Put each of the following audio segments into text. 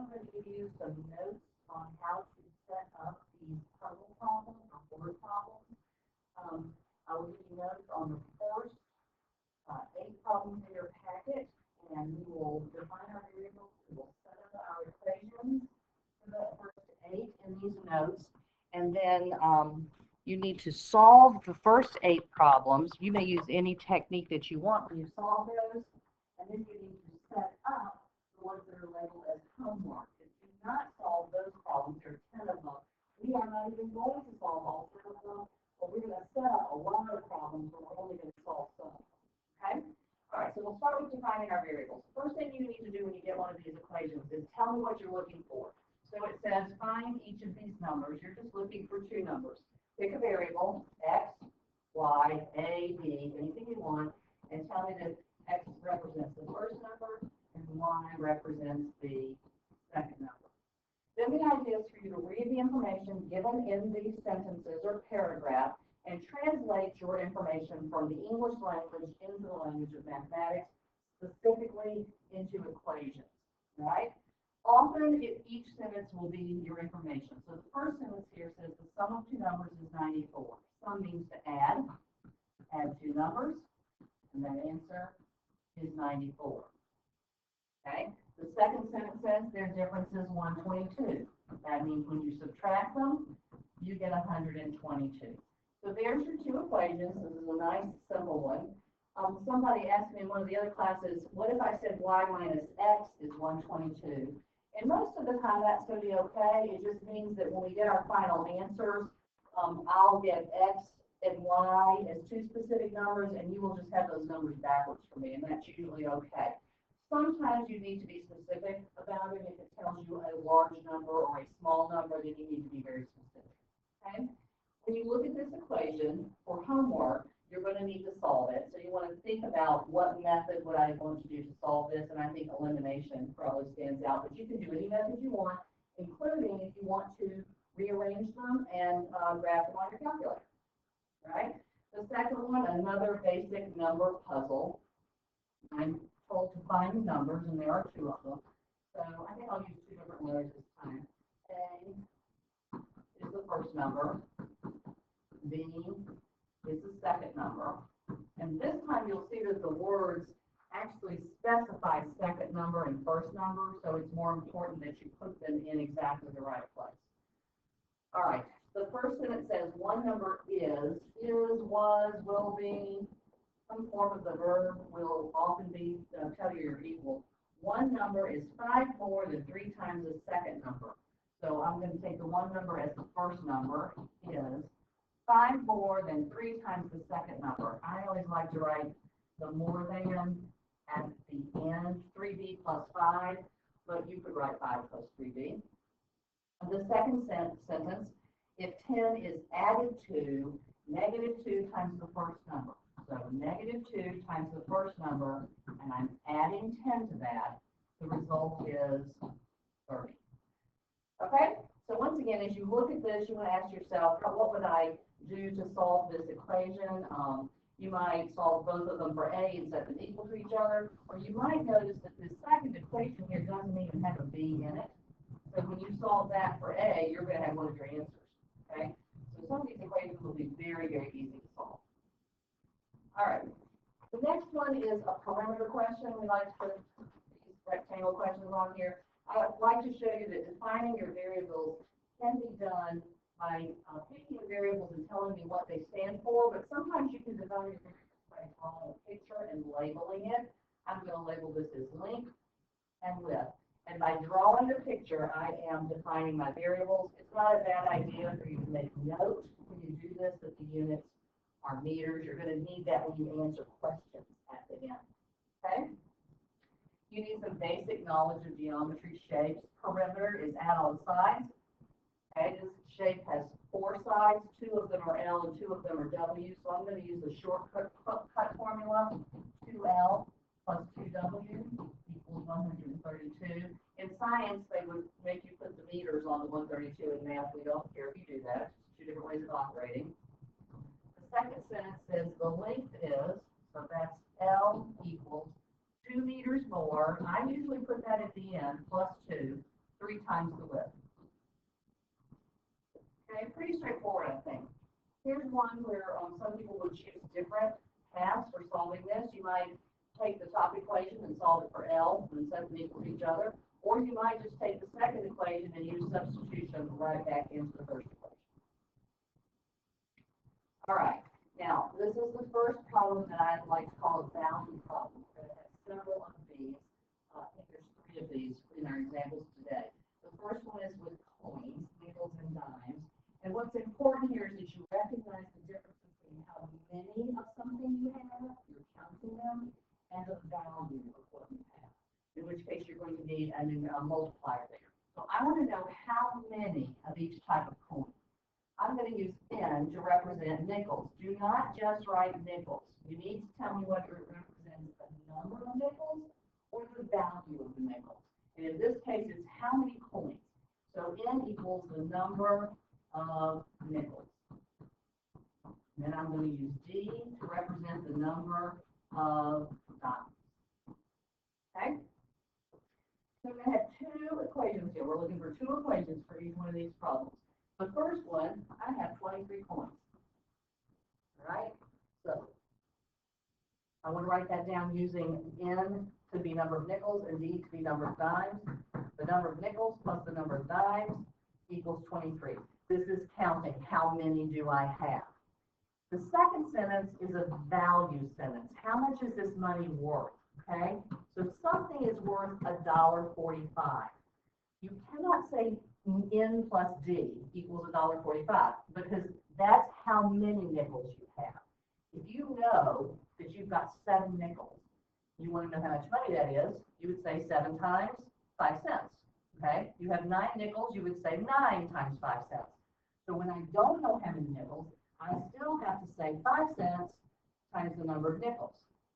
am going to give you some notes on how to set up these puzzle problems or word problems. I will give you notes on the first 8 problems in your packet, and we will define our variables. We will set up our equations for the first 8 in these notes, and then you need to solve the first 8 problems. You may use any technique that you want when you solve those, and then you need to set up the ones that are labeled as homework. If you do not solve those problems, there are 10 of them. We are not even going to solve all 10 of them, but we're going to set up a lot of problems, but we're only going to solve some. Okay? All right, so we'll start with defining our variables. First thing you need to do when you get one of these equations is tell me what you're looking for. So it says find each of these numbers. You're just looking for 2 numbers. Pick a variable, x, y, a, b, anything you want, and tell me that x represents the first number and y represents the second number. Then the idea is for you to read the information given in these sentences or paragraph and translate your information from the English language into the language of mathematics, specifically into equations, right? Often, each sentence will be your information. So the first sentence here says the sum of 2 numbers is 94. Sum means to add 2 numbers, and that answer is 94. Okay? The second sentence says their difference is 122. That means when you subtract them, you get 122. So there's your 2 equations. This is a nice, simple one. Somebody asked me in one of the other classes, what if I said y minus x is 122? And most of the time, that's going to be okay. It just means that when we get our final answers, I'll get x and y as 2 specific numbers, and you will just have those numbers backwards for me, and that's usually okay. Sometimes you need to be specific about it. If it tells you a large number or a small number, then you need to be very specific. Okay? When you look at this equation for homework, you're going to need to solve it. So you want to think about what method would I want to do to solve this, and I think elimination probably stands out. But you can do any method you want, including if you want to rearrange them and graph them on your calculator. Right? The second one, another basic number puzzle. I'm told to find the numbers, and there are 2 of them. So I think I'll use 2 different letters this time. A is the first number. B is the second number. And this time you'll see that the words actually specify second number and first number, so it's more important that you put them in exactly the right place. All right, the first sentence says one number is, was, will be. Some form of the verb will often be, tell you you're equal. One number is 5 more than 3 times the second number. So I'm going to take the one number as the first number, is 5 more than 3 times the second number. I always like to write the more than at the end, 3b plus 5, but you could write 5 plus 3b. The second sentence, if 10 is added to -2 times the first number. So -2 times the first number, and I'm adding 10 to that, the result is 30. Okay? So once again, as you look at this, you want to ask yourself, what would I do to solve this equation? You might solve both of them for A and set them equal to each other, or you might notice that this second equation here doesn't even have a B in it. So when you solve that for A, you're going to have one of your answers. Okay? So some of these equations will be very, very easy to solve. All right. The next one is a perimeter question. We like to put these rectangle questions on here. I would like to show you that defining your variables can be done by picking the variables and telling me what they stand for, but sometimes you can define your variables by drawing a picture and labeling it. I'm going to label this as length and width. And by drawing the picture, I am defining my variables. It's not a bad idea for you to make note when you do this that the units are meters. You're going to need that when you answer questions at the end. Okay? You need some basic knowledge of geometry, shapes. Perimeter is add on sides. Okay, this shape has 4 sides. 2 of them are L and 2 of them are W. So I'm going to use the shortcut formula. 2L plus 2W equals 132. In science, they would make you put the meters on the 132. In math, we don't care if you do that. It's 2 different ways of operating. The second sentence says the length is, so that's L equals 2 meters more. I usually put that at the end, plus 2. times the width. Okay, pretty straightforward, I think. Here's one where some people would choose different paths for solving this. You might take the top equation and solve it for L and set them equal to each other. Or you might just take the second equation and use substitution right back into the first equation. All right, now this is the first problem that I'd like to call a value problem. We're going to have several of these. I think there's 3 of these in our examples today. The first one is with coins, nickels and dimes. And what's important here is that you recognize the difference between how many of something you have, you're counting them, and the value of what you have. In which case you're going to need a multiplier there. So I want to know how many of each type of coin. I'm going to use N to represent nickels. Do not just write nickels. You need to tell me whether it represents the number of nickels or the value of the nickels. And in this case, it's how many coins. So N equals the number of nickels. And then I'm going to use D to represent the number of dimes. Okay? So we're going to have 2 equations here. We're looking for 2 equations for each one of these problems. The first one, I have 23 coins. All right? So I want to write that down using N to be number of nickels and D to be number of dimes. The number of nickels plus the number of dimes equals 23. This is counting. How many do I have? The second sentence is a value sentence. How much is this money worth? Okay? So if something is worth $1.45, you cannot say N plus D equals $1.45 because that's how many nickels you have. If you know that you've got 7 nickels, you want to know how much money that is, you would say 7 times 5 cents. Okay? You have 9 nickels, you would say 9 times 5 cents. So when I don't know how many nickels, I still have to say 5 cents times the number of nickels.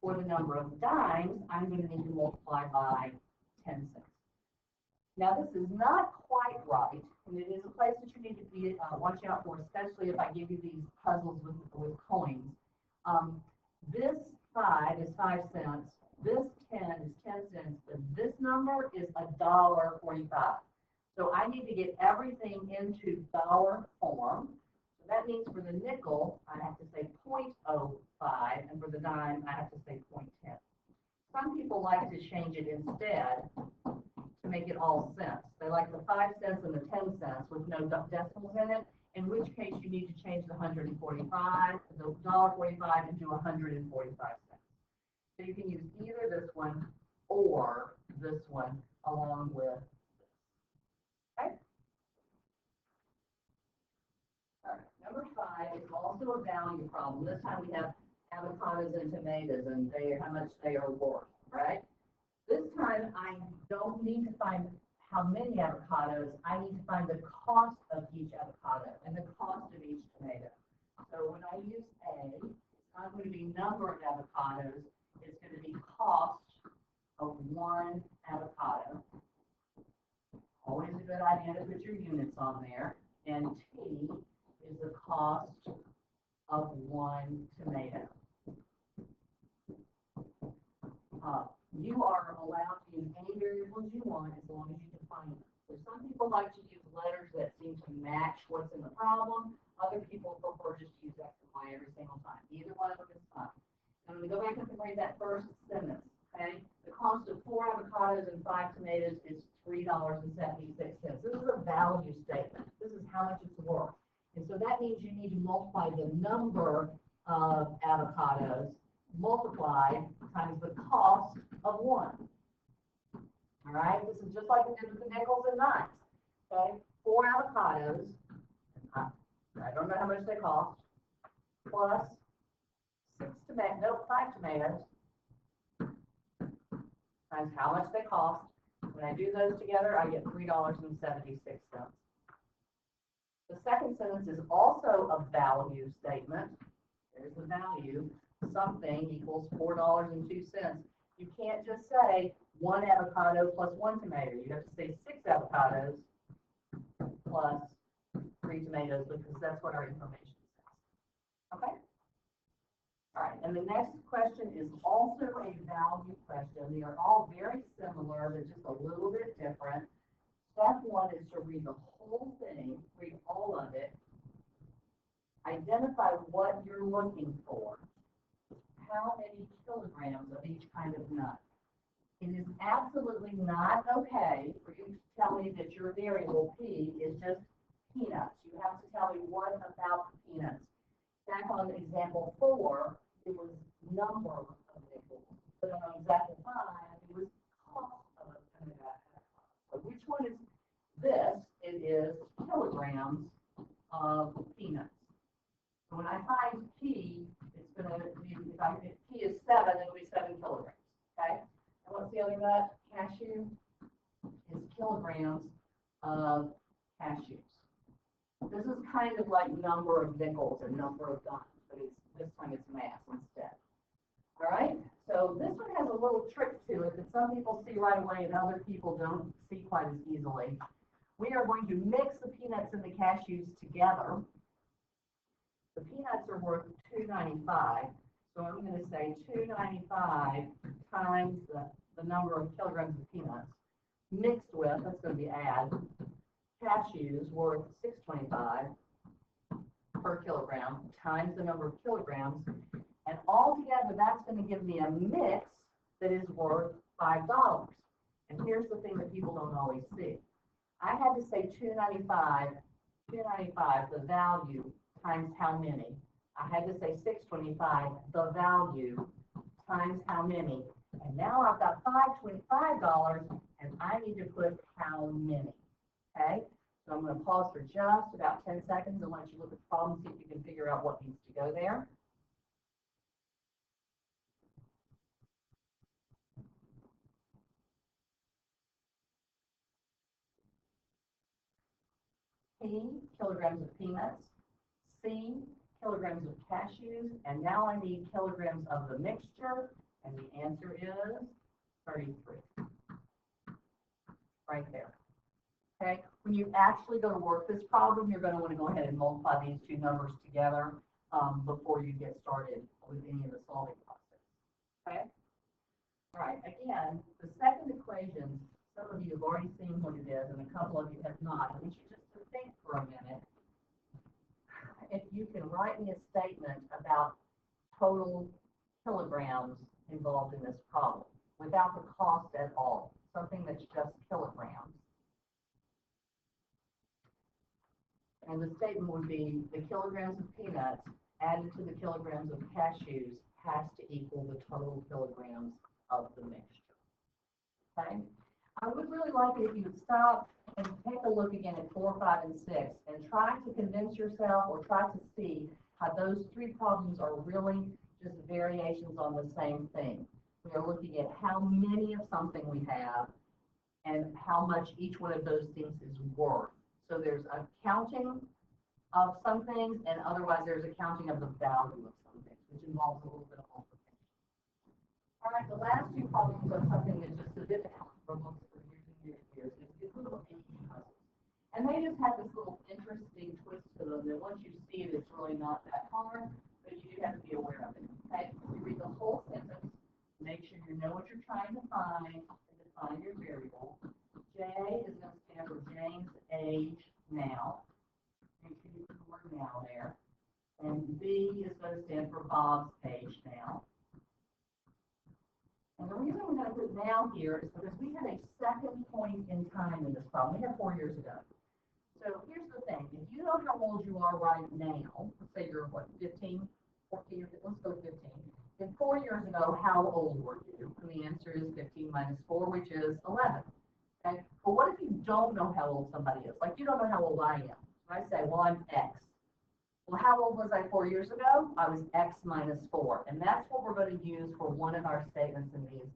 For the number of dimes, I'm going to need to multiply by 10 cents. Now, this is not quite right, and it is a place that you need to be watch out for, especially if I give you these puzzles with coins. This 5 is 5 cents, this 10 is 10 cents, but this number is $1.45. So I need to get everything into dollar form. So that means for the nickel, I have to say 0.05, and for the dime, I have to say 0.10. Some people like to change it instead to make it all cents. They like the 5 cents and the 10 cents with no decimals in it, in which case you need to change the $1.45 into 145 cents. So you can use either this one or this one along with this. Okay? All right, number 5 is also a value problem. This time we have avocados and tomatoes and how much they are worth, right? This time, I don't need to find how many avocados. I need to find the cost of each avocado and the cost of each tomato. So when I use A, it's not going to be number of avocados. It's going to be cost of 1 avocado. Always a good idea to put your units on there. And T is the cost of 1 tomato. You are allowed to use any variables you want as long as you define them. So some people like to use letters that seem to match what's in the problem. Other people prefer just to use X and Y every single time. Either one of them is fine. I'm going to go back and read that first sentence. Okay? The cost of 4 avocados and 5 tomatoes is $3.76. This is a value statement. This is how much it's worth. And so that means you need to multiply the number of avocados multiplied times the cost of 1. All right, this is just like we did with the nickels and dimes. Okay, 4 avocados, I don't know how much they cost, plus 5 tomatoes, times how much they cost. When I do those together, I get $3.76. The second sentence is also a value statement. There's the value. Something equals $4.02. You can't just say 1 avocado plus 1 tomato. You have to say 6 avocados plus 3 tomatoes because that's what our information says. Okay? All right, and the next question is also a value question. They are all very similar, they're just a little bit different. Step one is to read the whole thing, read all of it, identify what you're looking for, how many kilograms of each kind of nut. It is absolutely not okay for you to tell me that your variable P is just peanuts. You have to tell me what about the peanuts. Back on example 4, it was number of nickels. But on example 5, it was cost of a nut. So which one is this? It is kilograms of peanuts. So when I find P, it's going to be, if P is 7, it'll be 7 kilograms. Okay? And what's the other nut? Cashew is kilograms of cashews. This is kind of like number of nickels and number of dimes, but this time it's mass instead. All right? So this one has a little trick to it that some people see right away and other people don't see quite as easily. We are going to mix the peanuts and the cashews together. The peanuts are worth $2.95, so I'm going to say $2.95 times the number of kilograms of peanuts mixed with, that's going to be add, cashews worth $6.25 per kilogram times the number of kilograms, and altogether that's going to give me a mix that is worth $5. And here's the thing that people don't always see. I had to say $2.95, the value, times how many. I had to say $6.25, the value, times how many. And now I've got $5.25, and I need to put how many. Okay? So I'm going to pause for just about 10 seconds and let you look at the problem, see if you can figure out what needs to go there. P, kilograms of peanuts. C, kilograms of cashews. And now I need kilograms of the mixture. And the answer is 33. Right there. Okay? When you actually go to work this problem, you're going to want to go ahead and multiply these two numbers together before you get started with any of the solving process. Okay? All right. Again, the second equation, some of you have already seen what it is, and a couple of you have not. I want you just to think for a minute. If you can write me a statement about total kilograms involved in this problem without the cost at all, something that's just kilograms. And the statement would be the kilograms of peanuts added to the kilograms of cashews has to equal the total kilograms of the mixture. Okay? I would really like it if you would stop and take a look again at 4, 5, and 6 and try to convince yourself or try to see how those three problems are really just variations on the same thing. We are looking at how many of something we have and how much each one of those things is worth. So there's a counting of some things, and otherwise there's a counting of the value of some things, which involves a little bit of multiplication. All right, the last two problems are something that's just a bit from books for years and years and years. It's little age puzzles. And they just have this little interesting twist to them that once you see it, it's really not that hard, but you do have to be aware of it. Okay, you read the whole sentence, make sure you know what you're trying to find, and define your variable. J is going to stand for James' age now. Make sure you put the word now there. And B is going to stand for Bob's age now. And the reason we're going to put now here is because we had a second point in time in this problem. We had 4 years ago. So here's the thing. If you know how old you are right now, let's say you're, what, 15, 14, let's go 15. Then 4 years ago, how old were you? And the answer is 15 minus 4, which is 11. Okay? But what if you don't know how old somebody is? Like you don't know how old I am. I say, well, I'm X. Well, how old was I 4 years ago? I was X minus 4. And that's what we're going to use for one of our statements in these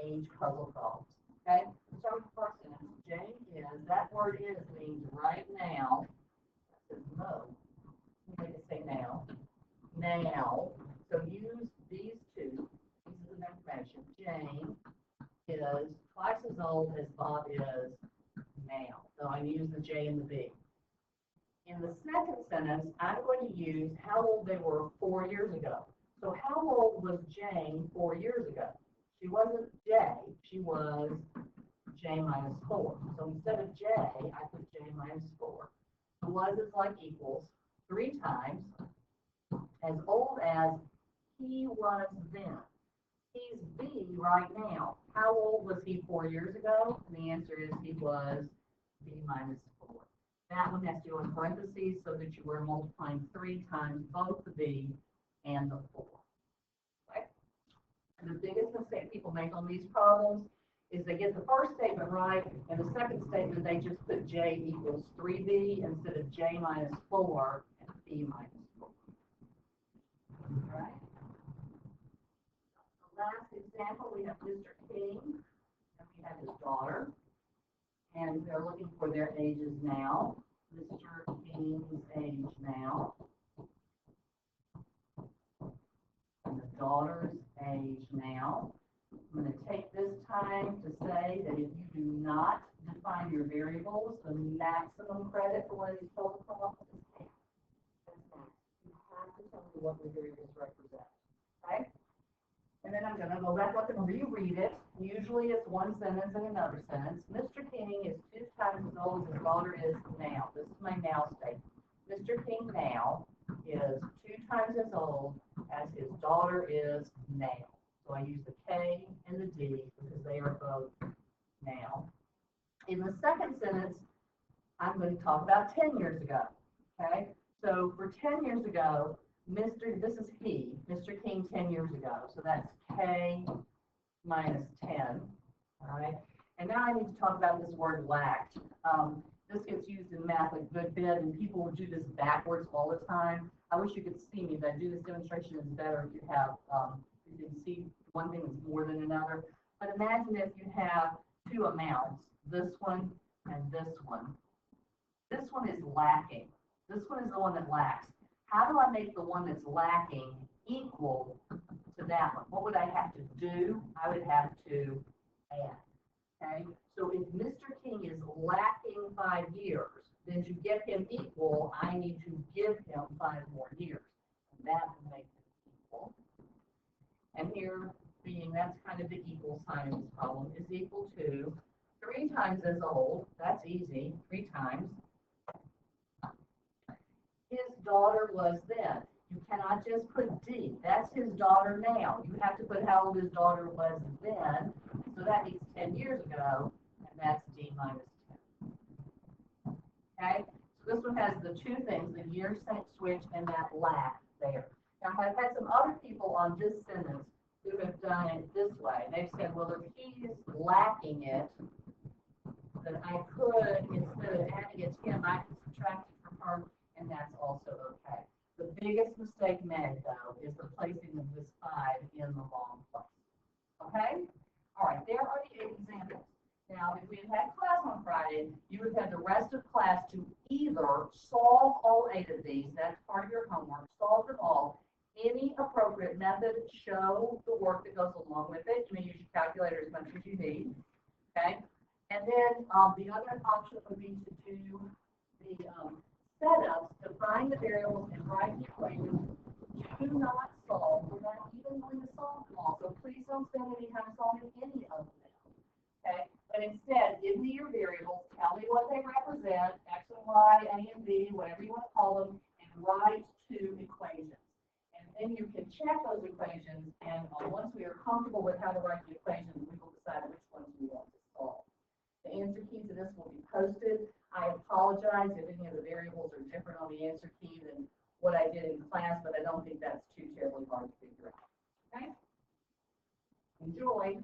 age puzzle problems. Okay? So first sentence, J is, that word is means right now. That says no. Make it say now. Now. So use these two pieces of information. Jane is twice as old as Bob is now. So I use the J and the B. In the second sentence, I'm going to use how old they were 4 years ago. So how old was Jane 4 years ago? She wasn't J, she was j minus 4. So instead of j, I put j minus 4. So what is this like equals 3 times as old as he was then. He's B right now. How old was he 4 years ago? And the answer is he was B minus 4. That one has to go in parentheses so that you were multiplying 3 times both the B and the 4. Okay? And the biggest mistake people make on these problems is they get the first statement right, and the second statement they just put J equals 3B instead of J minus 4 and B minus 4. All right? The last example, we have Mr. King, and we have his daughter, and they're looking for their ages now. Mr. King's age now, and the daughter's age now. I'm going to take this time to say that if you do not define your variables, the maximum credit for one of these total problems is 10. You have to tell me what the variables represent. Okay? And then I'm going to go back up and reread it. Usually it's one sentence and another sentence. Mr. King is 2 times as old as his daughter is now. This is my now statement. Mr. King now is 2 times as old as his daughter is now. So I use the K and the D because they are both now. In the second sentence, I'm going to talk about 10 years ago. Okay? So for 10 years ago, this is he, Mr. King 10 years ago. So that's K minus 10. All right? And now I need to talk about this word lacked. This gets used in math a good bit, and people will do this backwards all the time. I wish you could see me, but I do this demonstration is better if you have you can see one thing is more than another. But imagine if you have 2 amounts, this one and this one. This one is lacking. This one is the one that lacks. How do I make the one that's lacking equal to that one? What would I have to do? I would have to add. Okay? So if Mr. King is lacking 5 years, then to get him equal, I need to give him 5 more years. And that will make him equal. And here, being that's kind of the equal sign in this problem, is equal to 3 times as old. That's easy, 3 times. His daughter was then. You cannot just put D. That's his daughter now. You have to put how old his daughter was then. So that means 10 years ago, and that's D minus 10. Okay? So this one has the 2 things, the year switch and that lack there. Now, I've had some other people on this sentence who have done it this way. They've said, well, if he is lacking it, then I could, instead of adding it to him, I can subtract it from her, and that's also okay. The biggest mistake made, though, is the placing of this 5 in the wrong place. Okay? All right, there are the 8 examples. Now, if we had had class on Friday, you would have had the rest of class to either solve all 8 of these, that's part of your homework, solve them all, any appropriate method, show the work that goes along with it. You may use your calculator as much as you need. Okay? And then the other option would be to do the setups to find the variables and write the equations. Do not solve without even going to solve them all. So please don't spend any time solving any of them. Okay? But instead, give me your variables, tell me what they represent, X and Y, A and B, whatever you want to call them, and write 2 equations. And then you can check those equations, and once we are comfortable with how to write the equations, we will decide which ones we want to solve. The answer key to this will be posted. I apologize if any of the variables are different on the answer key than what I did in class, but I don't think that's too terribly hard to figure out. Okay? Enjoy.